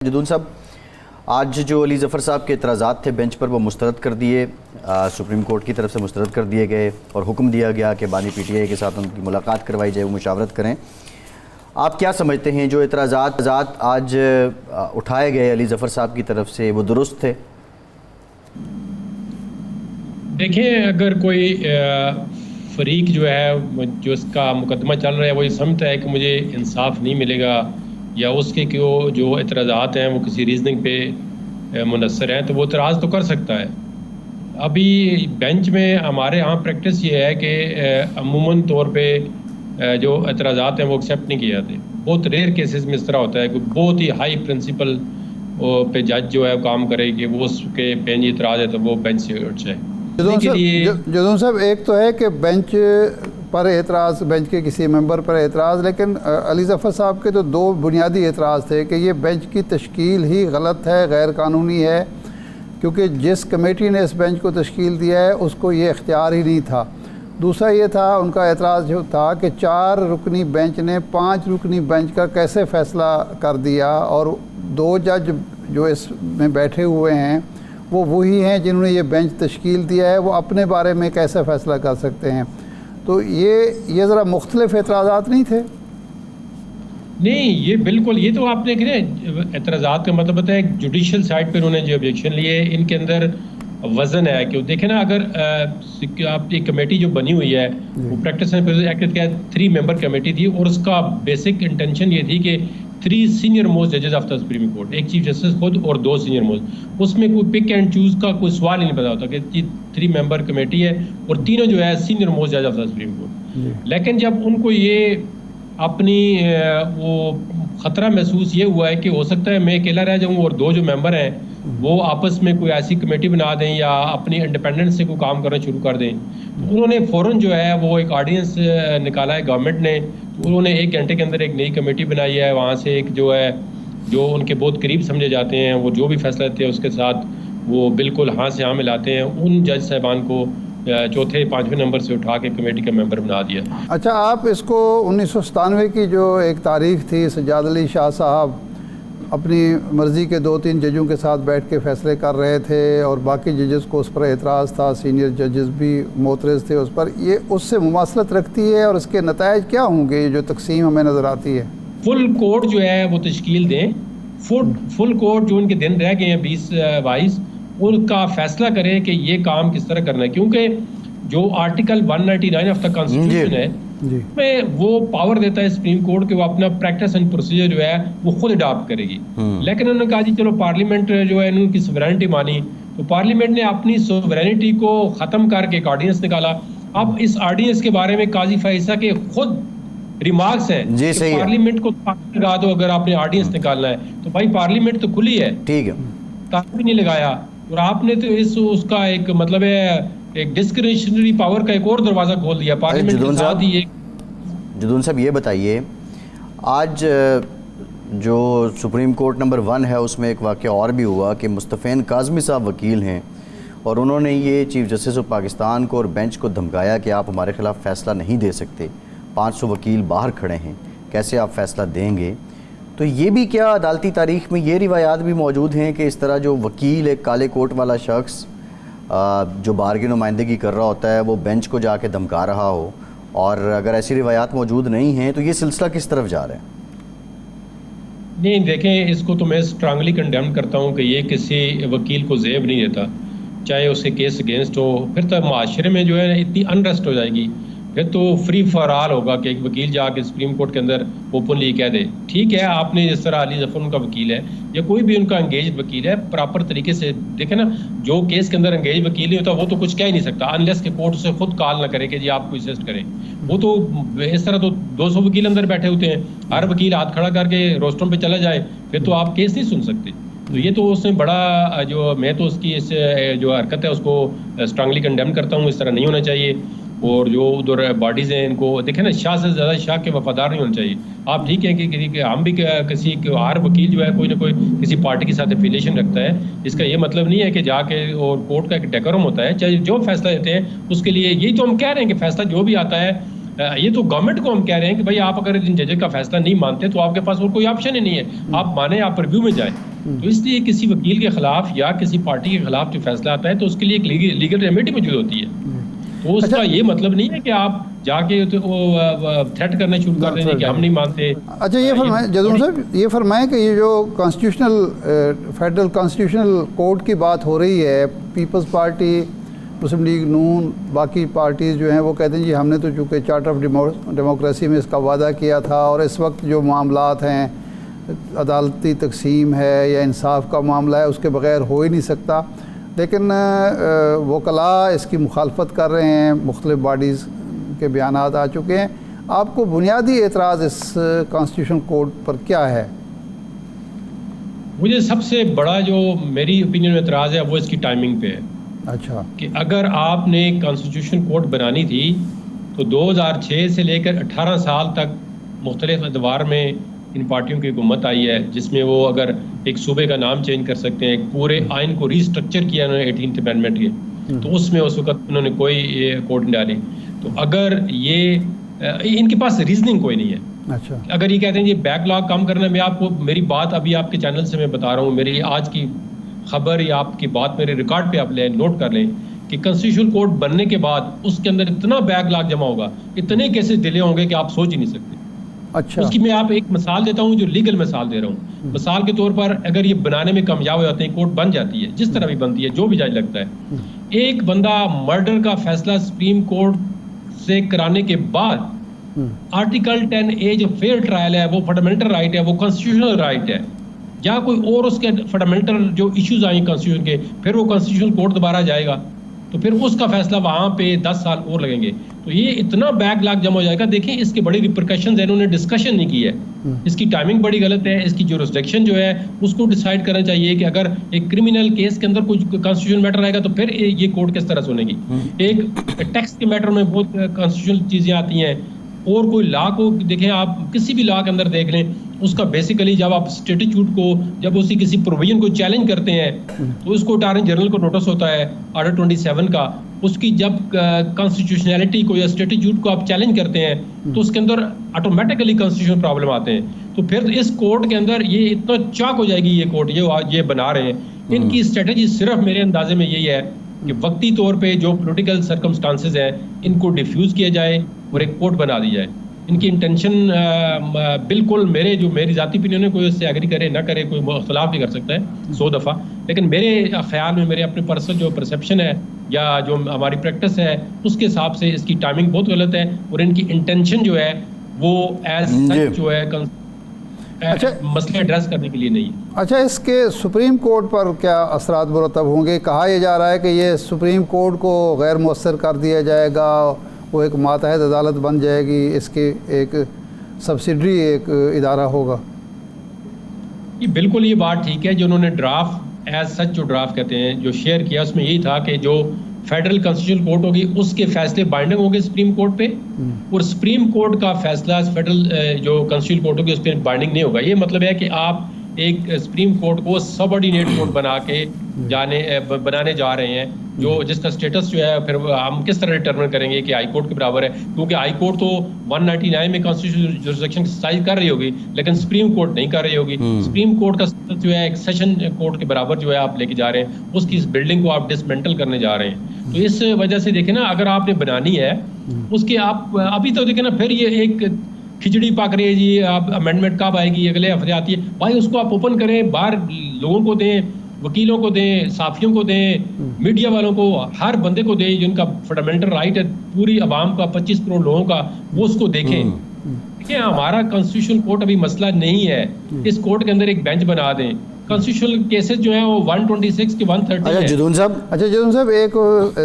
جدون صاحب، آج جو علی ظفر صاحب کے اعتراضات تھے بینچ پر وہ مسترد کر دیے، سپریم کورٹ کی طرف سے مسترد کر دیے گئے اور حکم دیا گیا کہ بانی پی ٹی آئی کے ساتھ ان کی ملاقات کروائی جائے، وہ مشاورت کریں۔ آپ کیا سمجھتے ہیں جو اعتراضات آج اٹھائے گئے علی ظفر صاحب کی طرف سے وہ درست تھے؟ دیکھیں، اگر کوئی فریق جو ہے جو اس کا مقدمہ چل رہا ہے وہ یہ سمجھتا ہے کہ مجھے انصاف نہیں ملے گا یا اس کے جو اعتراضات ہیں وہ کسی ریزننگ پہ منحصر ہیں تو وہ اعتراض تو کر سکتا ہے۔ ابھی بینچ میں ہمارے یہاں پریکٹس یہ ہے کہ عموماً طور پہ جو اعتراضات ہیں وہ ایکسیپٹ نہیں کیے جاتے۔ بہت ریئر کیسز میں اس طرح ہوتا ہے کہ بہت ہی ہائی پرنسپل پہ جج جو ہے کام کرے کہ وہ اس کے بینچ اعتراض ہے تو وہ بینچ سے اٹھ جائے۔ جدون صاحب، ایک تو ہے کہ بینچ پر اعتراض، بینچ کے کسی ممبر پر اعتراض، لیکن علی ظفر صاحب کے تو دو بنیادی اعتراض تھے کہ یہ بینچ کی تشکیل ہی غلط ہے، غیر قانونی ہے، کیونکہ جس کمیٹی نے اس بینچ کو تشکیل دیا ہے اس کو یہ اختیار ہی نہیں تھا۔ دوسرا یہ تھا ان کا اعتراض جو تھا کہ 4 رکنی بینچ نے 5 رکنی بینچ کا کیسے فیصلہ کر دیا، اور 2 جج جو اس میں بیٹھے ہوئے ہیں وہ وہی ہیں جنہوں نے یہ بینچ تشکیل دیا ہے، وہ اپنے بارے میں کیسے فیصلہ کر سکتے ہیں؟ تو یہ ذرا مختلف اعتراضات نہیں تھے؟ نہیں، یہ بالکل، یہ تو آپ دیکھ رہے ہیں اعتراضات کا مطلب ہوتا ہے جوڈیشل سائڈ پہ انہوں نے جو آبجیکشن لیے ان کے اندر وزن ہے کہ دیکھیں نا، اگر آپ کی کمیٹی جو بنی ہوئی ہے وہ پریکٹس اینڈ پروسیجر ایکٹ کے 3 ممبر کمیٹی تھی اور اس کا بیسک انٹینشن یہ تھی کہ 3 سینئر موسٹ ججز آف دا سپریم کورٹ، ایک چیف جسٹس خود اور 2 سینئر موسٹ، اس میں کوئی پک اینڈ چوز کا کوئی سوال ہی نہیں پیدا ہوتا کہ 3 ممبر کمیٹی ہے اور تینوں جو ہے سینئر موسٹ جج آف دا سپریم کورٹ۔ لیکن جب ان کو یہ اپنی وہ خطرہ محسوس یہ ہوا ہے کہ ہو سکتا ہے میں اکیلا رہ جاؤں اور 2 جو ممبر ہیں وہ آپس میں کوئی ایسی کمیٹی بنا دیں یا اپنی انڈیپینڈنس سے کوئی کام کرنا شروع کر دیں، انہوں نے فوراً جو ہے وہ ایک آرڈیننس نکالا ہے گورنمنٹ نے، انہوں نے 1 گھنٹے کے اندر ایک نئی کمیٹی بنائی ہے، وہاں سے ایک جو ہے جو ان کے بہت قریب سمجھے جاتے ہیں وہ جو بھی فیصلہ لیتے ہیں اس کے ساتھ وہ بالکل ہاں سے ہاں ملاتے ہیں، ان جج صاحبان کو 4تھے 5ویں نمبر سے اٹھا کے کمیٹی کا ممبر بنا دیا۔ اچھا، آپ اس کو 1997 کی جو ایک تاریخ تھی، سجاد علی شاہ صاحب اپنی مرضی کے 2-3 ججوں کے ساتھ بیٹھ کے فیصلے کر رہے تھے اور باقی ججز کو اس پر اعتراض تھا، سینئر ججز بھی معترض تھے اس پر، یہ اس سے مماثلت رکھتی ہے اور اس کے نتائج کیا ہوں گے جو تقسیم ہمیں نظر آتی ہے؟ فل کورٹ جو ہے وہ تشکیل دیں، فل کورٹ جو ان کے دن رہ گئے ہیں 20-22 ان کا فیصلہ کرے کہ یہ کام کس طرح کرنا ہے، کیونکہ جو آرٹیکل 199 آف دا کانسٹیٹیوشن ہے میں وہ پاور دیتا ہے سپریم کورٹ کہ وہ اپنا پریکٹس اینڈ پروسیجر جو ہے وہ خود اڈاپٹ کرے گی، لیکن انہوں نے کہا جی چلو پارلیمنٹ جو ہے ان کی سوورینٹی مانی، تو پارلیمنٹ نے اپنی سوورینٹی کو ختم کر کے ایک آرڈیننس نکالا۔ اب اس آرڈیننس کے بارے میں قاضی فائزہ کے خود ریمارکس ہیں کہ پارلیمنٹ کو لگا دو، اگر آپ نے آرڈیننس نکالنا ہے تو بھائی پارلیمنٹ تو کھلی ہے، ٹھیک ہے، تاکہ بھی نہیں لگایا، اور آپ نے تو اس کا ایک مطلب ہے ایک ڈسکریشنری پاور کا ایک اور دروازہ کھول دیا پارلیمنٹ کے ساتھ ہی۔ جدون صاحب یہ بتائیے، آج جو سپریم کورٹ نمبر 1 ہے اس میں ایک واقعہ اور بھی ہوا کہ مصطفین کاظمی صاحب وکیل ہیں اور انہوں نے یہ چیف جسٹس آف پاکستان کو اور بینچ کو دھمکایا کہ آپ ہمارے خلاف فیصلہ نہیں دے سکتے، 500 وکیل باہر کھڑے ہیں، کیسے آپ فیصلہ دیں گے؟ تو یہ بھی کیا عدالتی تاریخ میں یہ روایات بھی موجود ہیں کہ اس طرح جو وکیل ایک کالے کوٹ والا شخص جو بار کی نمائندگی کر رہا ہوتا ہے وہ بینچ کو جا کے دھمکا رہا ہو، اور اگر ایسی روایات موجود نہیں ہیں تو یہ سلسلہ کس طرف جا رہا ہے؟ نہیں دیکھیں، اس کو تو میں اسٹرانگلی کنڈیم کرتا ہوں کہ یہ کسی وکیل کو زیب نہیں دیتا، چاہے اس کے کیس اگینسٹ ہو، پھر تو معاشرے میں جو ہے اتنی انریسٹ ہو جائے گی، پھر تو فری فار آل ہوگا کہ ایک وکیل جا کے سپریم کورٹ کے اندر اوپنلی کہہ دے ٹھیک ہے آپ نے جس طرح علی ظفر ان کا وکیل ہے یا کوئی بھی ان کا انگیج وکیل ہے پراپر طریقے سے دیکھیں نا، جو کیس کے اندر انگیج وکیل نہیں ہوتا وہ تو کچھ کہہ ہی نہیں سکتا انلیس کہ کورٹ سے خود کال نہ کرے کہ جی آپ کو اسسٹ کریں، وہ تو اس طرح تو 200 وکیل اندر بیٹھے ہوتے ہیں، ہر وکیل ہاتھ کھڑا کر کے روسٹرم پہ چلا جائے پھر تو آپ کیس نہیں سن سکتے۔ تو یہ تو اس نے بڑا جو میں تو اس کی اس جو حرکت ہے اس کو اسٹرانگلی کنڈیم کرتا ہوں، اس طرح نہیں ہونا چاہیے، اور جو ادھر باڈیز ہیں ان کو دیکھیں نا، شاہ سے زیادہ شاہ کے وفادار نہیں ہونا چاہیے۔ آپ ٹھیک ہے کہ ہم بھی کسی ہر وکیل جو ہے کوئی نہ کوئی کسی پارٹی کے ساتھ افیلیشن رکھتا ہے، اس کا یہ مطلب نہیں ہے کہ جا کے اور کورٹ کا ایک ڈیکورم ہوتا ہے، چاہے جو فیصلہ دیتے ہیں اس کے لیے یہی تو ہم کہہ رہے ہیں کہ فیصلہ جو بھی آتا ہے یہ تو گورنمنٹ کو ہم کہہ رہے ہیں کہ بھائی آپ اگر ان ججز کا فیصلہ نہیں مانتے تو آپ کے پاس اور کوئی آپشن ہی نہیں ہے، آپ مانیں، آپ ریویو میں جائیں۔ تو اس لیے کسی وکیل کے خلاف یا کسی پارٹی کے خلاف جو فیصلہ آتا ہے تو اس کے لیے ایک لیگل ریمیڈی موجود ہوتی ہے. تو اس کا یہ مطلب نہیں ہے کہ آپ جا کے تھریٹ کرنا شروع کر دیں کہ ہم نہیں مانتے. اچھا یہ فرمائیں جدون صاحب، یہ فرمائیں کہ یہ جو فیڈرل کانسٹیٹیوشنل کورٹ کی بات ہو رہی ہے، پیپلز پارٹی، مسلم لیگ نون، باقی پارٹیز جو ہیں وہ کہتے ہیں جی ہم نے تو چونکہ چارٹر آف ڈیموکریسی میں اس کا وعدہ کیا تھا، اور اس وقت جو معاملات ہیں عدالتی تقسیم ہے یا انصاف کا معاملہ ہے اس کے بغیر ہو ہی نہیں سکتا، لیکن وکلاء اس کی مخالفت کر رہے ہیں، مختلف باڈیز کے بیانات آ چکے ہیں. آپ کو بنیادی اعتراض اس کانسٹیٹیوشن کوڈ پر کیا ہے؟ مجھے سب سے بڑا جو میری اوپینین میں اعتراض ہے وہ اس کی ٹائمنگ پہ ہے. اچھا، کہ اگر آپ نے کانسٹیٹیوشن کوڈ بنانی تھی تو 2006 سے لے کر 18 سال تک مختلف ادوار میں ان پارٹیوں کی حکومت آئی ہے، جس میں وہ اگر ایک صوبے کا نام چینج کر سکتے ہیں، پورے آئین کو ری اسٹرکچر کیا انہوں نے 18th امینڈمنٹ کے، تو اس میں اس وقت انہوں نے کوئی کوڈ نہیں ڈالی. تو اگر یہ ان کے پاس ریزننگ کوئی نہیں ہے. اچھا، اگر یہ کہتے ہیں یہ بیک لاگ کم کرنا، میں آپ کو میری بات ابھی آپ کے چینل سے میں بتا رہا ہوں، میری آج کی خبر یا آپ کی بات میرے ریکارڈ پہ آپ لیں، نوٹ کر لیں کہ کنسٹیٹیوشن کوڈ بننے کے بعد اس کے اندر اتنا بیک لاگ جمع ہوگا، اتنے کیسز ڈیلے ہوں گے کہ آپ سوچ ہی نہیں سکتے. اچھا، اس کی میں آپ ایک مثال دیتا ہوں، جو لیگل مثال دے رہا ہوں. مثال کے طور پر اگر یہ بنانے میں کامیاب ہو جاتے ہیں، کوڈ بن جاتی ہے جس طرح بھی بنتی ہے، جو بھی جج لگتا ہے، ایک بندہ مرڈر کا فیصلہ سپریم کورٹ سے کرانے کے بعد آرٹیکل 10A جو فیئر ٹرائل ہے، وہ فنڈامنٹل رائٹ ہے، وہ کانسٹیٹیوشنل رائٹ ہے، یا کوئی اور اس کے فنڈامنٹل جو ایشوز آئیں کنسٹیٹیوشن کے، پھر وہ کنسٹیٹیوشن کورٹ دوبارہ جائے گا تو پھر اس کا فیصلہ وہاں پہ 10 سال اور لگیں گے. تو یہ اتنا بیک لاگ جمع ہو جائے گا. دیکھیں اس کے بڑی ریپرکشنز ہیں، انہوں نے ڈسکشن نہیں کی ہے، اس کی ٹائمنگ بڑی غلط ہے. اس کی جورسڈکشن جو ہے اس کو ڈیسائیڈ کرنا چاہیے کہ اگر ایک کرمنل کیس کے اندر کچھ کانسٹیٹیوشن میٹر آئے گا تو پھر یہ کورٹ کس طرح سنے گی. ایک ٹیکس کے میٹر میں بہت کانسٹیٹیوشنل چیزیں آتی ہیں، اور کوئی لا کو دیکھیں، آپ کسی بھی لا کے اندر دیکھ لیں، اس کا بیسیکلی جب آپ اسٹیٹیوٹ کو، جب اسی کسی پروویژن کو چیلنج کرتے ہیں تو اس کو اٹارنی جنرل کو نوٹس ہوتا ہے آرڈر 27 کا. اس کی جب کانسٹیٹیوشنلٹی کو یا اسٹیٹیوٹ کو آپ چیلنج کرتے ہیں تو اس کے اندر آٹومیٹیکلی کانسٹیٹیوشن پرابلم آتے ہیں. تو پھر اس کورٹ کے اندر یہ اتنا چاک ہو جائے گی، یہ کورٹ یہ بنا رہے ہیں. ان کی اسٹریٹجی صرف میرے اندازے میں یہی ہے کہ وقتی طور پہ جو پولیٹیکل سرکمسٹانسز ہیں ان کو ڈیفیوز کیا جائے اور ایک کورٹ بنا دی جائے. ان کی انٹینشن بالکل میری ذاتی اوپینین ہے، کوئی اس سے ایگری کرے نہ کرے، کوئی اختلاف بھی کر سکتا ہے 100 دفعہ، لیکن میرے خیال میں، میرے اپنے پرسنل جو پرسیپشن ہے یا جو ہماری پریکٹس ہے اس کے حساب سے اس کی ٹائمنگ بہت غلط ہے، اور ان کی انٹینشن جو ہے وہ ایز سچ جو ہے مسئلہ ایڈریس کرنے کے لیے نہیں ہے. اچھا، اس کے سپریم کورٹ پر کیا اثرات مرتب ہوں گے؟ کہا یہ جا رہا ہے کہ یہ سپریم کورٹ کو غیر مؤثر کر دیا جائے گا، وہ ایک ماتحت عدالت بن جائے گی، اس کے ایک سبسیڈری ایک ادارہ ہوگا. یہ بالکل یہ بات ٹھیک ہے. جو انہوں نے ڈرافٹ ایز سچ جو ڈرافٹ کہتے ہیں جو شیئر کیا، اس میں یہی تھا کہ جو فیڈرل کانسٹیٹیوشن کورٹ ہوگی اس کے فیصلے بائنڈنگ ہوں گے سپریم کورٹ پہ، اور سپریم کورٹ کا فیصلہ فیڈرل جو کانسٹیٹیوشن کورٹ ہوگی اس پہ بائنڈنگ نہیں ہوگا. یہ مطلب ہے کہ آپ ایک سپریم کورٹ کو سب آرڈینیٹ کورٹ بنا کے بنانے جا رہے ہیں، جو جس کا سٹیٹس جو ہے پھر ہم کس طرح ڈٹرمن کریں گے کہ ہائی کورٹ کے برابر ہے، کیونکہ ہائی کورٹ تو 199 میں کانسٹیٹیوشن جورسڈکشن ایکسرسائز کر رہی ہوگی لیکن سپریم کورٹ نہیں کر رہی ہوگی. سپریم کورٹ کا سٹیٹس جو ہے ایک سیشن کورٹ کے برابر جو ہے آپ لے کے جا رہے ہیں، اس کی اس بلڈنگ کو آپ ڈسمنٹل کرنے جا رہے ہیں. تو اس وجہ سے دیکھیں نا، اگر آپ نے بنانی ہے اس کے آپ ابھی تو دیکھیں نا، پھر یہ ایک کھچڑی پک رہی ہے جی، آپ امینڈمنٹ کب آئے گی، اگلے ہفتے آتی ہے. بھائی اس کو آپ اوپن کریں، باہر لوگوں کو دیں، وکیلوں کو دیں، صحافیوں کو دیں، میڈیا والوں کو، ہر بندے کو دیں جن کا فنڈامنٹل رائٹ ہے، پوری عوام کا 25 کروڑ لوگوں کا، وہ اس کو دیکھیں. دیکھیں ہمارا کانسٹیٹیوشن کورٹ ابھی مسئلہ نہیں ہے، اس کورٹ کے اندر ایک بینچ بنا دیں. کانسٹیٹیوشنل کیسز جو ہیں وہ 126 کے 130 اچھا جدون صاحب ایک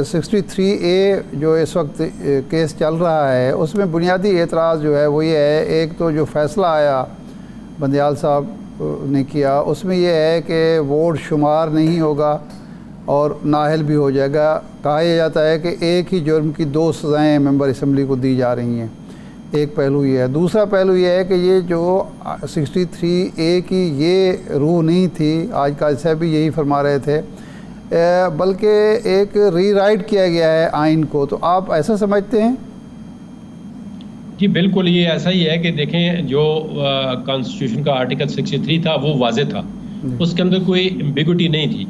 63A جو اس وقت کیس چل رہا ہے، اس میں بنیادی اعتراض جو ہے وہ یہ ہے، ایک تو جو فیصلہ آیا بندیال صاحب نے کیا، اس میں یہ ہے کہ ووٹ شمار نہیں ہوگا اور نااہل بھی ہو جائے گا. کہا یہ جاتا ہے کہ ایک ہی جرم کی 2 سزائیں ممبر اسمبلی کو دی جا رہی ہیں. ایک پہلو یہ ہے. دوسرا پہلو یہ ہے کہ یہ جو 63A کی یہ روح نہیں تھی، آج قاضی صاحب بھی یہی فرما رہے تھے، بلکہ ایک ری رائٹ کیا گیا ہے آئین کو. تو آپ ایسا سمجھتے ہیں؟ جی بالکل یہ ایسا ہی ہے کہ دیکھیں جو کانسٹیٹیوشن کا آرٹیکل 63 تھا وہ واضح تھا اس کے اندر کوئی ایمبیگوٹی نہیں تھی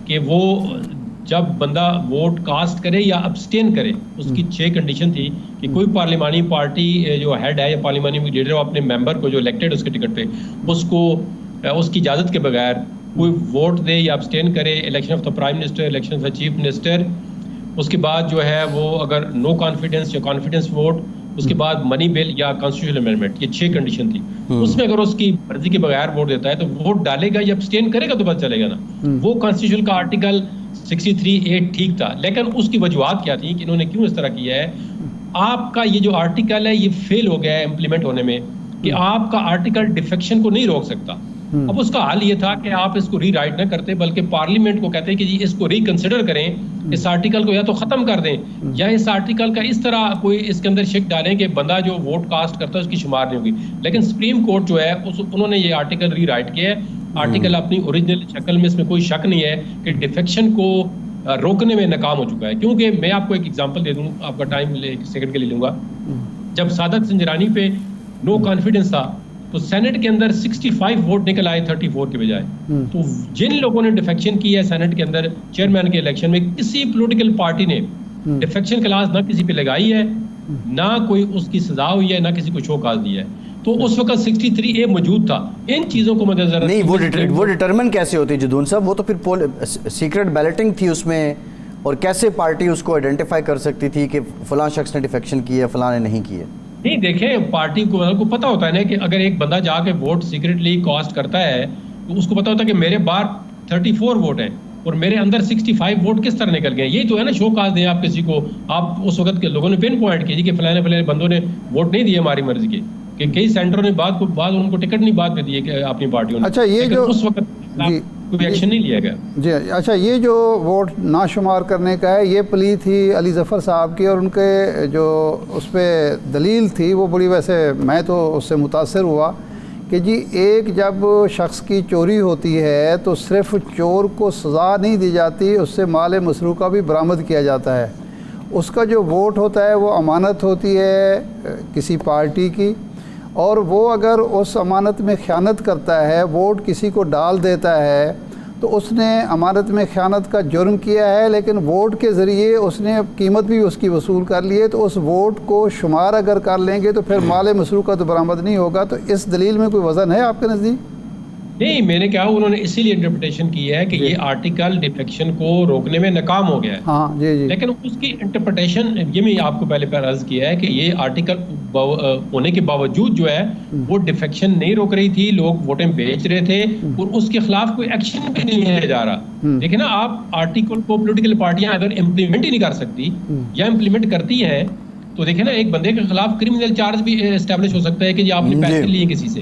کہ وہ جب بندہ ووٹ کاسٹ کرے یا ابسٹین کرے، اس کی 6 کنڈیشن تھی کہ کوئی پارلیمانی پارٹی جو ہیڈ ہے یا پارلیمانی لیڈر وہ اپنے ممبر کو جو الیکٹڈ اس کے ٹکٹ پہ اس کو اس کی اجازت کے بغیر کوئی ووٹ دے یا ابسٹین کرے election of the prime minister, election of the chief minister, اس کے بعد جو ہے وہ اگر نو کانفیڈنس یا کانفیڈنس ووٹ، اس کے بعد منی بل یا کانسٹیٹیوشنل امینڈمنٹ، یہ 6 کنڈیشن تھی. اس میں اگر اس کی مرضی کے بغیر ووٹ دیتا ہے تو ووٹ ڈالے گا یا ابسٹین کرے گا تو پتہ چلے گا نا. وہ کانسٹیٹیوشن کا آرٹیکل 63(8) ٹھیک تھا، لیکن اس کی وجوہات کیا تھی کہ انہوں نے کیوں اس طرح کیا ہے. آپ کا یہ جو آرٹیکل ہے یہ فیل ہو گیا ہے امپلیمنٹ ہونے میں کہ آپ کا آرٹیکل ڈیفیکشن کو نہیں روک سکتا. اب اس کا حل یہ تھا کہ آپ اس کو ری رائٹ نہ کرتے بلکہ پارلیمنٹ کو کہتے کہ جی اس کو ریکنسیڈر کریں، اس آرٹیکل کو یا تو ختم کر دیں یا اس آرٹیکل کا اس طرح کوئی اس کے اندر شک ڈالیں کہ بندہ جو ووٹ کاسٹ کرتا ہے اس کی شمار نہیں ہوگی. لیکن سپریم کورٹ جو ہے انہوں نے یہ آرٹیکل ری رائٹ کیا ہے. آرٹیکل اپنی اوریجنل شکل میں اس میں کوئی شک نہیں ہے کہ ڈیفیکشن کو روکنے میں ناکام ہو چکا ہے. کیونکہ میں آپ کو ایک ایگزامپل دے دوں، آپ کا ٹائم ایک سیکنڈ کے لیے لوں گا. جب صادق سنجرانی پہ نو کانفیڈنس تھا تو سینٹ کے اندر 65 ووٹ نکل آئے 34 کے بجائے. تو جن لوگوں نے ڈیفیکشن کی ہے سینٹ کے اندر چیئرمین کے الیکشن میں، کسی پولیٹیکل پارٹی نے ڈیفیکشن کلاس نہ کسی پہ لگائی ہے، نہ کوئی اس کی سزا ہوئی ہے، نہ کسی کو شو کاز دیا ہے. تو اس وقت 63(a) موجود تھا. ان چیزوں کو مد نظر نہیں وہ ڈٹرمن کیسے ہوتی جدون صاحب؟ وہ تو پھر سیکرٹ بیلٹنگ تھی اس میں، اور کیسے پارٹی اس کو آئیڈینٹیفائی کر سکتی تھی کہ فلاں شخص نے ڈیفیکشن کی ہے فلاں نے نہیں کی ہے؟ نہیں دیکھیں، پارٹی کو پتا ہوتا ہے نا کہ اگر ایک بندہ جا کے ووٹ سیکریٹلی کاسٹ کرتا ہے تو اس کو پتا ہوتا ہے کہ میرے باہر 34 ووٹ ہیں اور میرے اندر 65 ووٹ کس طرح نکل گئے. یہ تو ہے نا شو کاز دیں آپ کسی کو. آپ اس وقت کے لوگوں نے پن پوائنٹ کیجیے کہ فلانے فلانے بندوں نے ووٹ نہیں دیے ہماری مرضی کے، کہ کئی سینٹروں نے بعد ان کو ٹکٹ نہیں بعد میں دیے کہ اپنی پارٹیوں نے. اچھا یہ جو اس وقت کوئی ایکشن نہیں لیا گیا. جی اچھا، یہ جو ووٹ ناشمار کرنے کا ہے یہ پلی تھی علی ظفر صاحب کی، اور ان کے جو اس پہ دلیل تھی وہ بڑی، ویسے میں تو اس سے متاثر ہوا کہ جی ایک جب شخص کی چوری ہوتی ہے تو صرف چور کو سزا نہیں دی جاتی، اس سے مال مسروقہ بھی برآمد کیا جاتا ہے. اس کا جو ووٹ ہوتا ہے وہ امانت ہوتی ہے کسی پارٹی کی، اور وہ اگر اس امانت میں خیانت کرتا ہے، ووٹ کسی کو ڈال دیتا ہے، تو اس نے امانت میں خیانت کا جرم کیا ہے، لیکن ووٹ کے ذریعے اس نے قیمت بھی اس کی وصول کر لی ہے. تو اس ووٹ کو شمار اگر کر لیں گے تو پھر مال مسروقہ تو برآمد نہیں ہوگا. تو اس دلیل میں کوئی وزن ہے آپ کے نزدیک؟ نہیں، میں نے کہا انہوں نے اسی لیے انٹرپریٹیشن کی ہے کہ یہ آرٹیکل ڈیفیکشن کو روکنے میں ناکام ہو گیا ہے. ہاں جی جی. لیکن اس کی انٹرپریٹیشن یہ میں آپ کو پہلے عرض کیا ہے کہ یہ آرٹیکل ہونے کے باوجود جو ہے وہ ڈیفیکشن نہیں روک رہی تھی، لوگ ووٹیں بیچ رہے تھے اور اس کے خلاف کوئی ایکشن بھی نہیں لیا جا رہا. دیکھیں نا، آپ آرٹیکل کو پولیٹیکل پارٹیاں اگر امپلیمنٹ ہی نہیں کر سکتی یا امپلیمنٹ کرتی ہیں تو دیکھیں نا ایک بندے کے خلاف کرمنل چارج بھی اسٹیبلش ہو سکتا ہے کہ آپ نے پیسے لیے کسی سے.